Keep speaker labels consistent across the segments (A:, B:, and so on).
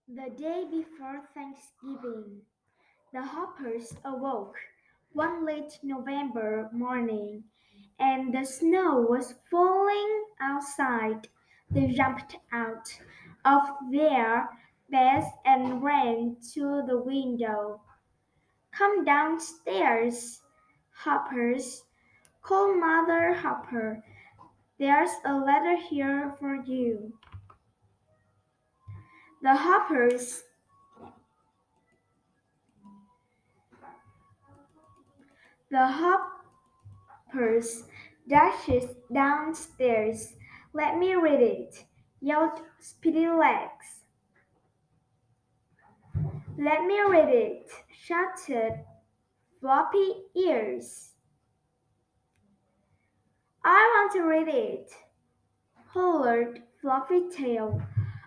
A: The day before Thanksgiving, the Hoppers awoke one late November morning, and the snow was falling outside. They jumped out of their beds and ran to the window. "Come downstairs, Hoppers," called Mother Hopper. "There's a letter here for you." The Hoppers the Hoppers dashed downstairs. "Let me read it," yelled Speedy Legs. "Let me read it," shouted Floppy Ears. "I want to read it," hollered Fluffy Tail.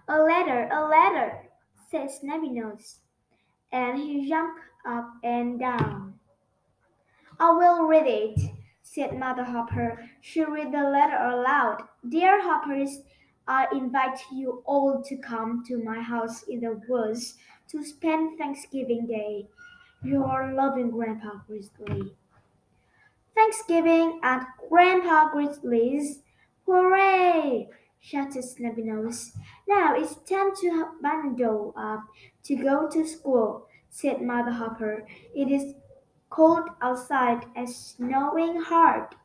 A: A letter," said Snappy Nose, and he jumped up and down. "I will read it," said Mother Hopper. She read the letter aloud. "Dear Hoppers, I invite you all to come to my house in the woods to spend Thanksgiving Day. Your loving Grandpa Grizzly." "Thanksgiving at Grandpa Grizzly's! Hooray!" shouted Snubby-Nose. "Now it's time to bundle up to go to school," said Mother Hopper. "It is cold outside and snowing hard."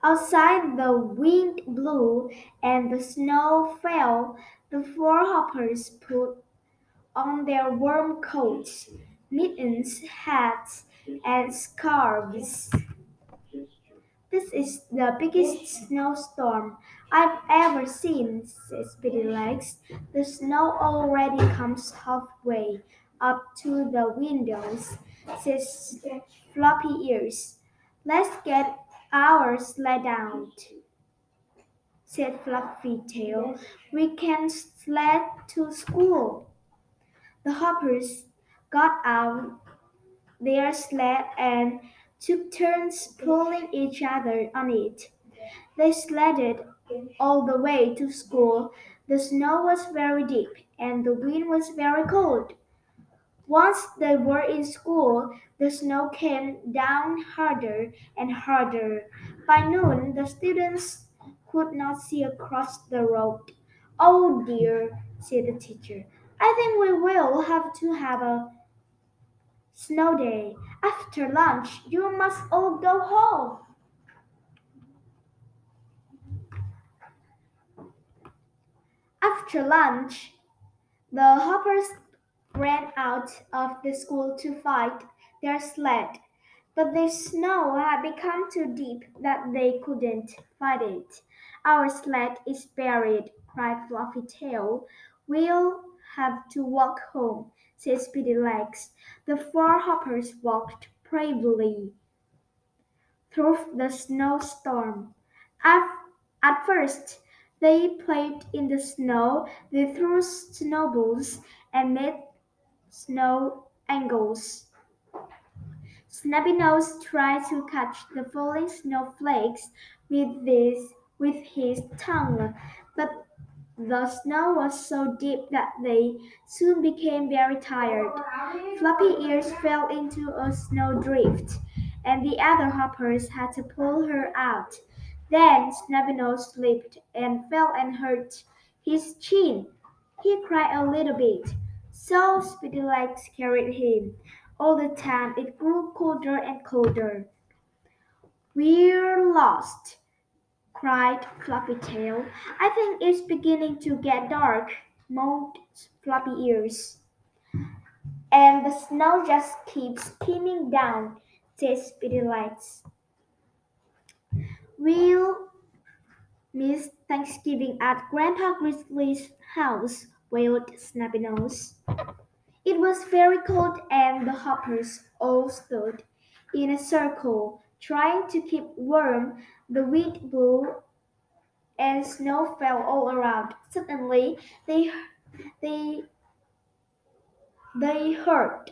A: Outside the wind blew and the snow fell. The four hoppers put on their warm coats, mittens, hats, and scarves. "This is the biggest snowstorm I've ever seen," said Speedylegs. "The snow already comes halfway up to the windows," says Floppy Ears. "Let's get our sled out," said Fluffy Tail. "We can sled to school." The hoppers got out their sled and took turns pulling each other on it. They sledded all the way to school. The snow was very deep and the wind was very cold. Once they were in school, the snow came down harder and harder. By noon, the students could not see across the road. "Oh dear," said the teacher. "I think we will have to have a snow day. After lunch, you must all go home." After lunch, the hoppers ran out of the school to find their sled, but the snow had become too deep that they couldn't find it. "Our sled is buried," cried Fluffy Tail. "We'll have to walk home," said Speedy Legs. The four hoppers walked bravely through the snowstorm. At, at first, they played in the snow. They threw snowballs and made snow angles. Snappy Nose tried to catch the falling snowflakes with his tongue, but the snow was so deep that they soon became very tired. Floppy Ears fell into a snowdrift, and the other hoppers had to pull her out. Then Snubby-Nose slipped and fell and hurt his chin. He cried a little bit, so Speedylegs carried him. All the time it grew colder and colder. "We're lost," cried Fluffytail. "I think it's beginning to get dark," moaned Floppy Ears. "And the snow just keeps pinning down," said Speedylegs. "We'll miss Thanksgiving at Grandpa Grizzly's house," wailed Snappy-Nose. It was very cold and the hoppers all stood in a circle, trying to keep warm. The wind blew and snow fell all around. Suddenly they they heard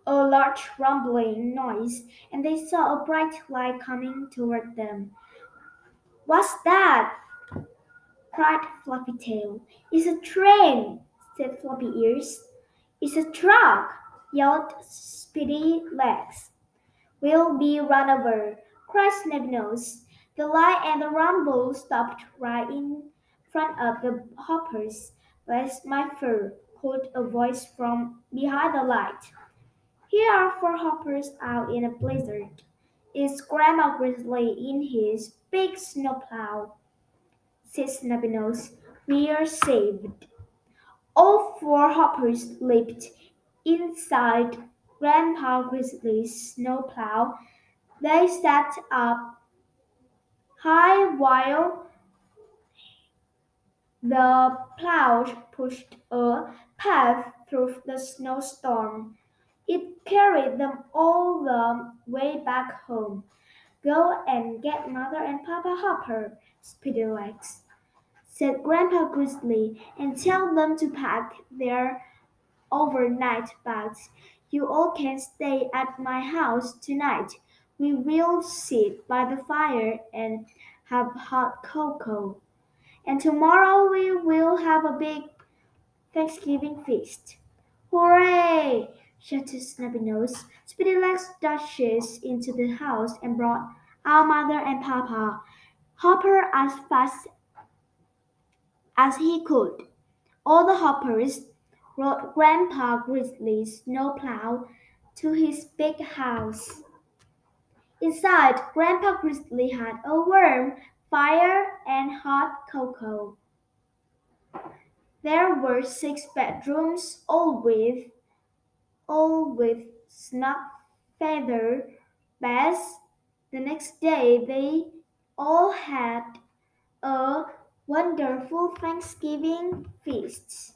A: a large rumbling noise, and they saw a bright light coming toward them. "What's that?" cried Fluffy Tail. "It's a train," said Floppy Ears. "It's a truck," yelled Speedy Legs. "We'll be run over," cried Snubnose. The light and the rumble stopped right in front of the hoppers. "Bless my fur!" called a voice from behind the light. "Here are four hoppers out in a blizzard. Is Grandma Grizzly in his big snowplow?" said Snubnose. "We're saved." All four hoppers leaped inside Grandpa Grizzly's snowplow. They sat up high while the plow pushed a path through the snowstorm. It carried them all the way back home. "Go and get Mother and Papa Hopper, Speedylegs," said Grandpa Grizzly, "and tell them to pack their overnight bags. You all can stay at my house tonight. We will sit by the fire and have hot cocoa. And tomorrow we will have a big Thanksgiving feast." "Hooray!" shouted Snubby-Nose. Speedy-Legs dashed into the house and brought out Mother and Papa Hopper as fast as he could. All the hoppers rode Grandpa Grizzly's snowplow to his big house. Inside, Grandpa Grizzly had a warm fire and hot cocoa. There were six bedrooms, all with snug feather beds. The next day they all had a wonderful Thanksgiving feast.